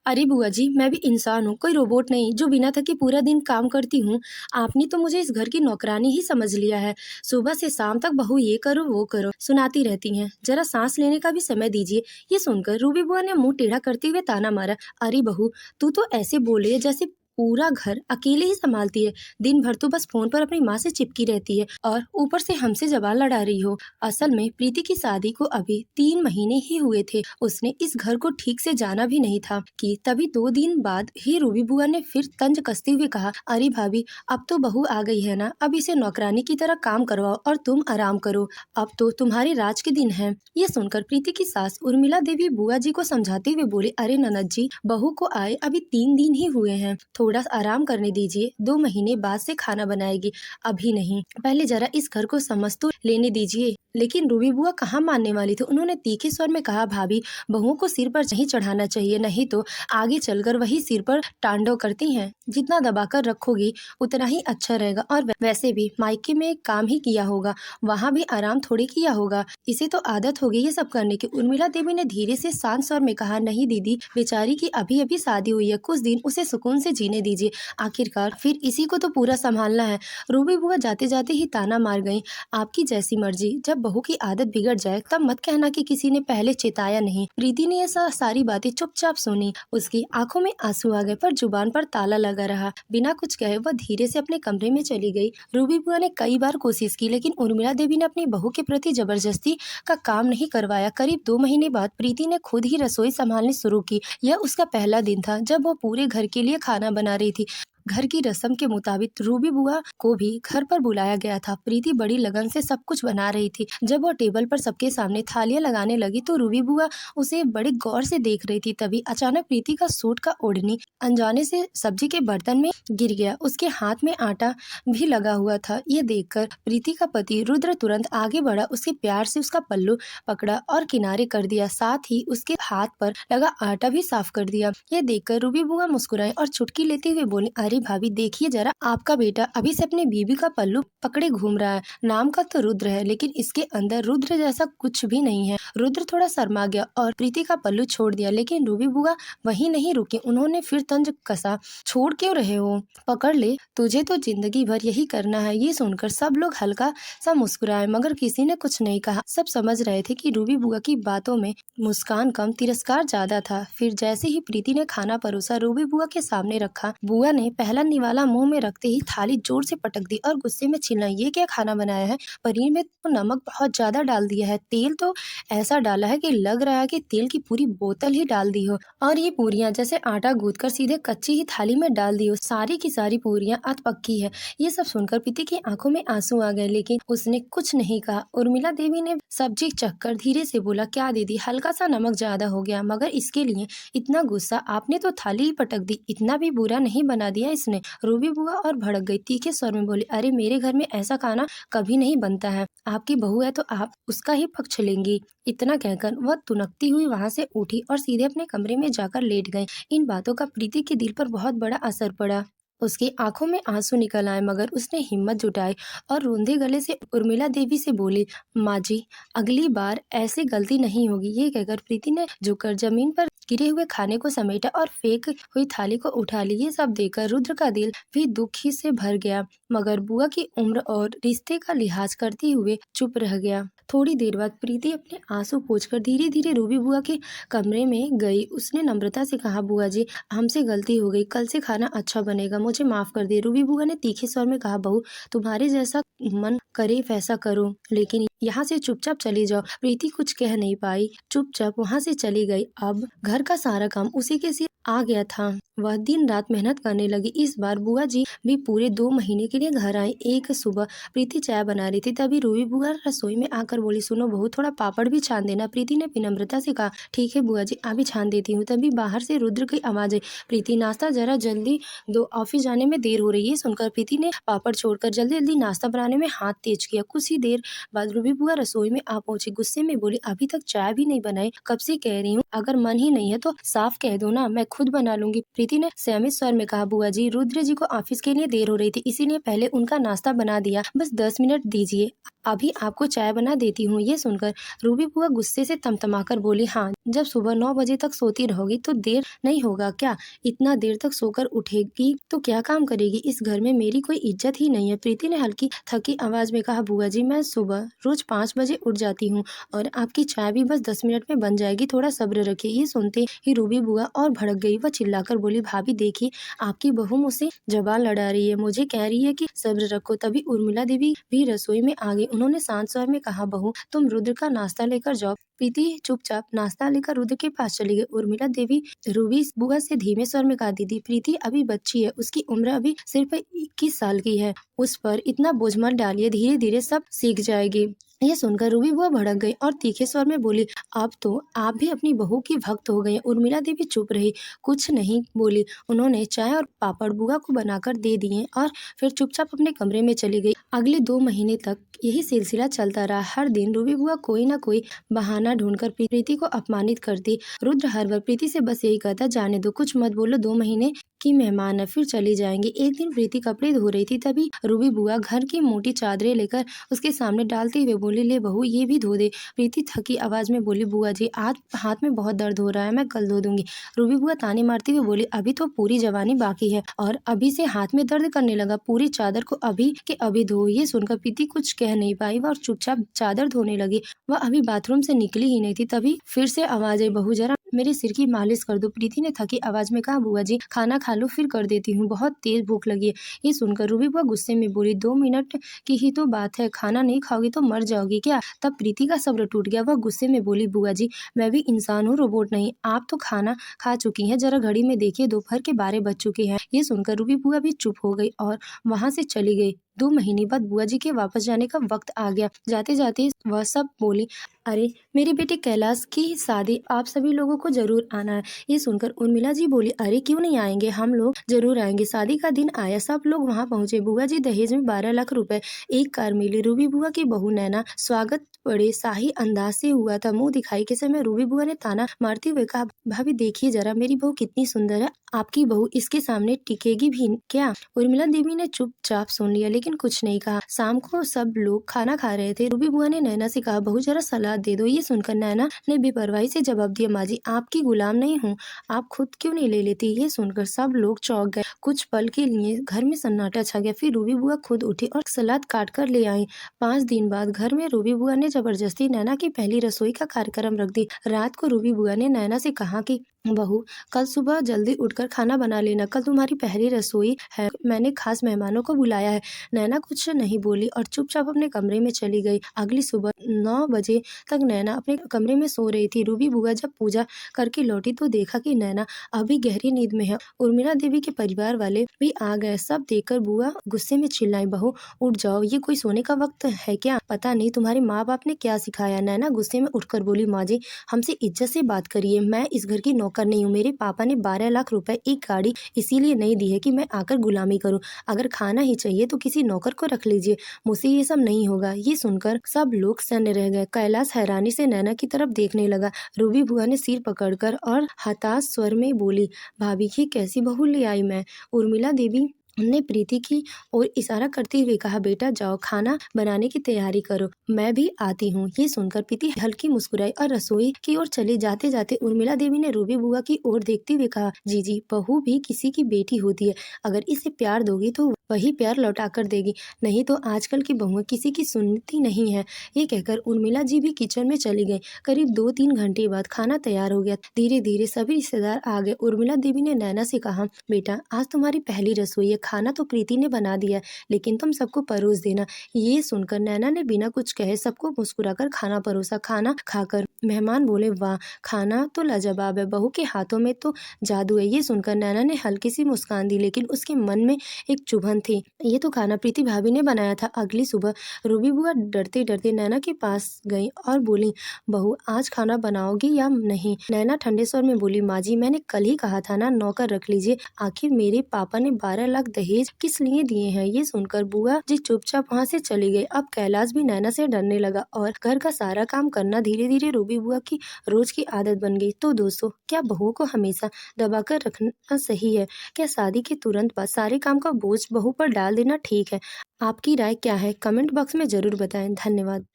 अरे बुआ जी, मैं भी इंसान हूँ, कोई रोबोट नहीं जो बिना थके पूरा दिन काम करती हूँ। आपने तो मुझे इस घर की नौकरानी ही समझ लिया है। सुबह से शाम तक बहू ये करो वो करो सुनाती रहती हैं। जरा सांस लेने का भी समय दीजिए। ये सुनकर रूबी बुआ ने मुंह टेढ़ा करते हुए ताना मारा। अरे बहू, तू तो ऐसे बोल रही है जैसे पूरा घर अकेले ही संभालती है। दिन भर तो बस फोन पर अपनी माँ से चिपकी रहती है और ऊपर से हमसे जवान लड़ा रही हो। असल में प्रीति की शादी को अभी 3 महीने ही हुए थे। उसने इस घर को ठीक से जाना भी नहीं था कि तभी 2 दिन बाद ही रूबी बुआ ने फिर तंज कसते हुए कहा, अरे भाभी, अब तो बहू आ गई है ना, अब इसे नौकरानी की तरह काम करवाओ और तुम आराम करो। अब तो तुम्हारे राज के दिन हैं। ये सुनकर प्रीति की सास उर्मिला देवी बुआ जी को समझाते हुए बोले, अरे ननद जी, बहू को आए अभी 3 दिन ही हुए हैं, थोड़ा आराम करने दीजिए। 2 महीने बाद से खाना बनाएगी, अभी नहीं। पहले जरा इस घर को समझ तो लेने दीजिए। लेकिन रूबी बुआ कहाँ मानने वाली थी। उन्होंने तीखे स्वर में कहा, भाभी, बहुओं को सिर पर नहीं चढ़ाना चाहिए, नहीं तो आगे चलकर वही सिर पर तांडव करती हैं। जितना दबाकर रखोगी उतना ही अच्छा रहेगा। और वैसे भी मायके में काम ही किया होगा, वहाँ भी आराम थोड़ी किया होगा। इसे तो आदत होगी ये सब करने की। उर्मिला देवी ने धीरे से शांत स्वर में कहा, नहीं दीदी, बेचारी की अभी अभी शादी हुई है, कुछ दिन उसे सुकून से जीने दीजिए। आखिरकार फिर इसी को तो पूरा संभालना है। रूबी बुआ जाते जाते ही ताना मार गई, आपकी जैसी मर्जी। जब बहू की आदत बिगड़ जाए तब मत कहना कि किसी ने पहले चेताया नहीं। प्रीति ने ये सारी बातें चुपचाप सुनी। उसकी आंखों में आंसू आ गए पर जुबान पर ताला लगा रहा। बिना कुछ कहे वह धीरे से अपने कमरे में चली गई। रूबी बुआ ने कई बार कोशिश की, लेकिन उर्मिला देवी ने अपनी बहू के प्रति जबरदस्ती का काम नहीं करवाया। करीब 2 महीने बाद प्रीति ने खुद ही रसोई संभालनी शुरू की। यह उसका पहला दिन था जब वो पूरे घर के लिए खाना बना रही थी। घर की रस्म के मुताबिक रूबी बुआ को भी घर पर बुलाया गया था। प्रीति बड़ी लगन से सब कुछ बना रही थी। जब वो टेबल पर सबके सामने थालियां लगाने लगी तो रूबी बुआ उसे बड़े गौर से देख रही थी। तभी अचानक प्रीति का सूट का ओढ़नी अनजाने से सब्जी के बर्तन में गिर गया। उसके हाथ में आटा भी लगा हुआ था। ये देखकर प्रीति का पति रुद्र तुरंत आगे बढ़ा, उसके प्यार से उसका पल्लू पकड़ा और किनारे कर दिया, साथ ही उसके हाथ पर लगा आटा भी साफ कर दिया। ये देखकर रूबी बुआ मुस्कुराई और चुटकी लेते हुए बोली, अरे भाभी, देखिए जरा, आपका बेटा अभी से अपनी बीवी का पल्लू पकड़े घूम रहा है। नाम का तो रुद्र है, लेकिन इसके अंदर रुद्र जैसा कुछ भी नहीं है। रुद्र थोड़ा शर्मा गया और प्रीति का पल्लू छोड़ दिया, लेकिन रूबी बुआ वहीं नहीं रुकी। उन्होंने फिर तंज कसा, छोड़ क्यों रहे हो, पकड़ ले, तुझे तो जिंदगी भर यही करना है। ये सुनकर सब लोग हल्का सा मुस्कुराए, मगर किसी ने कुछ नहीं कहा। सब समझ रहे थे कि रूबी बुआ की बातों में मुस्कान कम, तिरस्कार ज्यादा था। फिर जैसे ही प्रीति ने खाना परोसा, रूबी बुआ के सामने रखा, बुआ ने पहला निवाला मुंह में रखते ही थाली जोर से पटक दी और गुस्से में चिल्लाई, ये क्या खाना बनाया है? पनीर में तो नमक बहुत ज्यादा डाल दिया है, तेल तो ऐसा डाला है कि लग रहा है कि तेल की पूरी बोतल ही डाल दी हो, और ये पूरियां जैसे आटा गूंथकर सीधे कच्ची ही थाली में डाल दी हो। सारी की सारी पूरियां अध पक्की है। ये सब सुनकर प्रीति की आंखों में आंसू आ गए, लेकिन उसने कुछ नहीं कहा। उर्मिला देवी ने सब्जी चखकर धीरे से बोला, क्या दीदी, हल्का सा नमक ज्यादा हो गया, मगर इसके लिए इतना गुस्सा? आपने तो थाली ही पटक दी, इतना भी बुरा नहीं बना दिया इसने। रूबी बुआ और भड़क गई, तीखे स्वर में बोली, अरे मेरे घर में ऐसा खाना कभी नहीं बनता है, आपकी बहू है तो आप उसका ही पक्ष लेंगी। इतना कहकर वह तुनकती हुई वहां से उठी और सीधे अपने कमरे में जाकर लेट गई। इन बातों का प्रीति के दिल पर बहुत बड़ा असर पड़ा। उसकी आंखों में आंसू निकल आए, मगर उसने हिम्मत जुटाई और रोंदे गले से उर्मिला देवी से बोली, माँ जी, अगली बार ऐसी गलती नहीं होगी। ये कहकर प्रीति ने झुककर जमीन पर गिरे हुए खाने को समेटा और फेंक हुई थाली को उठा ली। ये सब देखकर रुद्र का दिल भी दुख ही से भर गया, मगर बुआ की उम्र और रिश्ते का लिहाज करते हुए चुप रह गया। थोड़ी देर बाद प्रीति अपने आंसू पोंछकर धीरे धीरे रूबी बुआ के कमरे में गई। उसने नम्रता से कहा, बुआ जी, हमसे गलती हो गई, कल से खाना अच्छा बनेगा, मुझे माफ कर दे। रूबी बुआ ने तीखे स्वर में कहा, बहू, तुम्हारे जैसा मन करे वैसा करो, लेकिन यहाँ से चुपचाप चली जाओ। प्रीति कुछ कह नहीं पाई, चुपचाप वहाँ से चली गई। अब घर का सारा काम उसी के सिर आ गया था। वह दिन रात मेहनत करने लगी। इस बार बुआ जी भी पूरे 2 महीने के लिए घर आई। एक सुबह प्रीति चाय बना रही थी, तभी रूबी बुआ रसोई में आकर बोली, सुनो बहू, थोड़ा पापड़ भी छान देना। प्रीति ने विनम्रता से कहा, ठीक है बुआ जी, अभी छान देती हूँ। तभी बाहर से रुद्र की आवाज आई, प्रीति, नाश्ता जरा जल्दी दो, ऑफिस जाने में देर हो रही है। सुनकर प्रीति ने पापड़ छोड़कर जल्दी जल्दी नाश्ता बनाने में हाथ तेज किया। कुछ ही देर बाद रूबी रूबी बुआ रसोई में आ पहुंची, गुस्से में बोली, अभी तक चाय भी नहीं बनाई, कब से कह रही हूँ, अगर मन ही नहीं है तो साफ कह दो ना, मैं खुद बना लूंगी। प्रीति ने संयमित स्वर में कहा, बुआ जी, रुद्र जी को ऑफिस के लिए देर हो रही थी, इसीलिए पहले उनका नाश्ता बना दिया, बस 10 मिनट दीजिए, अभी आपको चाय बना देती हूँ। ये सुनकर रूबी बुआ गुस्से से तमतमाकर बोली, हाँ, जब सुबह 9 बजे तक सोती रहोगी तो देर नहीं होगा क्या? इतना देर तक सोकर उठेगी तो क्या काम करेगी? इस घर में मेरी कोई इज्जत ही नहीं है। प्रीति ने हल्की थकी आवाज में कहा, बुआ जी, मैं सुबह रोज 5 बजे उठ जाती हूँ और आपकी चाय भी बस 10 मिनट में बन जाएगी, थोड़ा सब्र रखिए। ये सुनते ही रूबी बुआ और भड़क गई। वह चिल्लाकर बोली, भाभी देखिए, आपकी बहू मुझसे जबान लड़ा रही है, मुझे कह रही है कि सब्र रखो। तभी उर्मिला देवी भी रसोई में आ गई। उन्होंने शांत स्वर में कहा, बहू, तुम रुद्र का नाश्ता लेकर जाओ। प्रीति चुपचाप नाश्ता लेकर रुद्र के पास चली गई। उर्मिला देवी रूबी बुआ से धीमे स्वर में कहा, दीदी, प्रीति अभी बच्ची है, उसकी उम्र अभी सिर्फ 21 साल की है, उस पर इतना बोझ मत डालिए, धीरे धीरे सब सीख जाएगी। ये सुनकर रूबी बुआ भड़क गई और तीखे स्वर में बोली, अब तो आप भी अपनी बहू की भक्त हो गई। उर्मिला देवी चुप रही, कुछ नहीं बोली। उन्होंने चाय और पापड़ बुआ को बनाकर दे दिए और फिर चुपचाप अपने कमरे में चली गई। अगले 2 महीने तक यही सिलसिला चलता रहा। हर दिन रूबी बुआ कोई ना कोई बहाना ढूंढकर प्रीति को अपमानित करती। रुद्र हर बार प्रीति से बस यही कहता, जाने दो, कुछ मत बोलो, 2 महीने की मेहमान है, फिर चली जाएंगी। एक दिन प्रीति कपड़े धो रही थी, तभी रूबी बुआ घर की मोटी चादरें लेकर उसके सामने डालते हुए बोली, ले बहू, ये भी धो दे। प्रीति थकी आवाज में बोली, बुआ जी, आज हाथ में बहुत दर्द हो रहा है, मैं कल धो दूंगी। रूबी बुआ ताने मारती हुए बोली, अभी तो पूरी जवानी बाकी है और अभी से हाथ में दर्द करने लगा, पूरी चादर को अभी के अभी धो। ये सुनकर प्रीति कुछ कह नहीं पाई और चुपचाप चादर धोने लगी। वह अभी बाथरूम से निकली ही नहीं थी, तभी फिर से आवाज आई, बहू, जरा मेरे सिर की मालिश कर दो। प्रीति ने थकी आवाज में कहा, बुआ जी, खाना खा लो, फिर कर देती हूँ, बहुत तेज भूख लगी है। ये सुनकर रूबी बुआ गुस्से में बोली, 2 मिनट की ही तो बात है, खाना नहीं खाओगी तो मर जाओगी क्या? तब प्रीति का सब्र टूट गया। वह गुस्से में बोली, बुआ जी, मैं भी इंसान हूँ, रोबोट नहीं। आप तो खाना खा चुकी हैं, जरा घड़ी में देखिए, दोपहर के 12 बज चुके हैं। ये सुनकर रूबी बुआ भी चुप हो गई और वहां से चली गई। 2 महीने बाद बुआ जी के वापस जाने का वक्त आ गया। जाते जाते वह सब बोली, अरे, मेरे बेटे कैलाश की शादी, आप सभी लोगों को जरूर आना है। ये सुनकर उर्मिला जी बोली, अरे क्यों नहीं आएंगे, हम लोग जरूर आएंगे। शादी का दिन आया, सब लोग वहां पहुंचे। बुआ जी दहेज में 12 लाख रुपए, एक कार मिली। रूबी बुआ की बहू नैना स्वागत बड़े शाही अंदाज से हुआ था। मुंह दिखाई के समय रूबी बुआ ने ताना मारते हुए कहा, भाभी देखिए जरा, मेरी बहू कितनी सुंदर है, आपकी बहू इसके सामने टिकेगी भी क्या? उर्मिला देवी ने चुपचाप सुन लिया लेकिन कुछ नहीं कहा। शाम को सब लोग खाना खा रहे थे। रूबी बुआ ने नैना से कहा, बहू जरा सलाद दे दो। ये सुनकर नैना ने बेपरवाही से जवाब दिया, माँ जी, आपकी गुलाम नहीं हूँ, आप खुद क्यों नहीं ले लेती? ये सुनकर सब लोग चौंक गए। कुछ पल के लिए घर में सन्नाटा छा गया। फिर रूबी बुआ खुद उठी और सलाद काट कर ले आई। 5 दिन बाद घर में रूबी बुआ ने जबरदस्ती नैना की पहली रसोई का कार्यक्रम रख दी। रात को रूबी बुआ ने नैना से कहा कि बहू, कल सुबह जल्दी उठकर खाना बना लेना, कल तुम्हारी पहली रसोई है, मैंने खास मेहमानों को बुलाया है। नैना कुछ नहीं बोली और चुपचाप अपने कमरे में चली गई। अगली सुबह 9 बजे तक नैना अपने कमरे में सो रही थी। रूबी बुआ जब पूजा करके लौटी तो देखा कि नैना अभी गहरी नींद में है। उर्मिला देवी के परिवार वाले भी आ गए। सब देखकर बुआ गुस्से में चिल्लाई, बहू उठ जाओ, ये कोई सोने का वक्त है क्या? पता नहीं तुम्हारे माँ बाप ने क्या सिखाया। नैना गुस्से में उठकर बोली, माँ जी, हमसे इज्जत से बात करिए, मैं इस घर की नौकर नहीं हूँ। मेरे पापा ने 12 लाख रुपए, एक गाड़ी इसीलिए नहीं दी है कि मैं आकर गुलामी करूँ। अगर खाना ही चाहिए तो किसी नौकर को रख लीजिए, मुझसे ये सब नहीं होगा। ये सुनकर सब लोग सन्न रह गए। कैलाश हैरानी से नैना की तरफ देखने लगा। रूबी बुआ ने सिर पकड़कर और हताश स्वर में बोली, भाभी की कैसी बहू ले आई मैं? उर्मिला देवी ने प्रीति की ओर इशारा करते हुए कहा, बेटा जाओ, खाना बनाने की तैयारी करो, मैं भी आती हूँ। ये सुनकर प्रीति हल्की मुस्कुराई और रसोई की ओर चली। जाते जाते उर्मिला देवी ने रूबी बुआ की ओर देखते हुए कहा, जीजी, बहू भी किसी की बेटी होती है, अगर इसे प्यार दोगी तो वही प्यार लौटा कर देगी, नहीं तो आजकल की बहुएं किसी की सुनती नहीं है। ये कहकर उर्मिला जी भी किचन में चली गई। करीब 2-3 घंटे बाद खाना तैयार हो गया। धीरे धीरे सभी रिश्तेदार आ गए। उर्मिला देवी ने नैना से कहा, बेटा आज तुम्हारी पहली रसोई है, खाना तो प्रीति ने बना दिया, लेकिन तुम सबको परोस देना। ये सुनकर नैना ने बिना कुछ कहे सबको मुस्कुराकर खाना परोसा। खाना खाकर मेहमान बोले, वाह, खाना तो लाजवाब है, बहू के हाथों में तो जादू है। ये सुनकर नैना ने हल्की सी मुस्कान दी, लेकिन उसके मन में एक चुभन थी। ये तो खाना प्रीति भाभी ने बनाया था। अगली सुबह रूबी बुआ डरते डरते नैना के पास गई और बोली, बहू आज खाना बनाओगी या नहीं? नैना ठंडे स्वर में बोली, माँ जी, मैंने कल ही कहा था ना, नौकर रख लीजिए, आखिर मेरे पापा ने 12 लाख दहेज किस लिए दिए हैं। ये सुनकर बुआ जी चुपचाप वहाँ से चली गई। अब कैलाश भी नैना से डरने लगा और घर का सारा काम करना धीरे धीरे रूबी बुआ की रोज की आदत बन गई। तो दोस्तों, क्या बहू को हमेशा दबाकर रखना सही है? क्या शादी के तुरंत बाद सारे काम का बोझ बहू पर डाल देना ठीक है? आपकी राय क्या है? कमेंट बॉक्स में जरूर बताएं। धन्यवाद।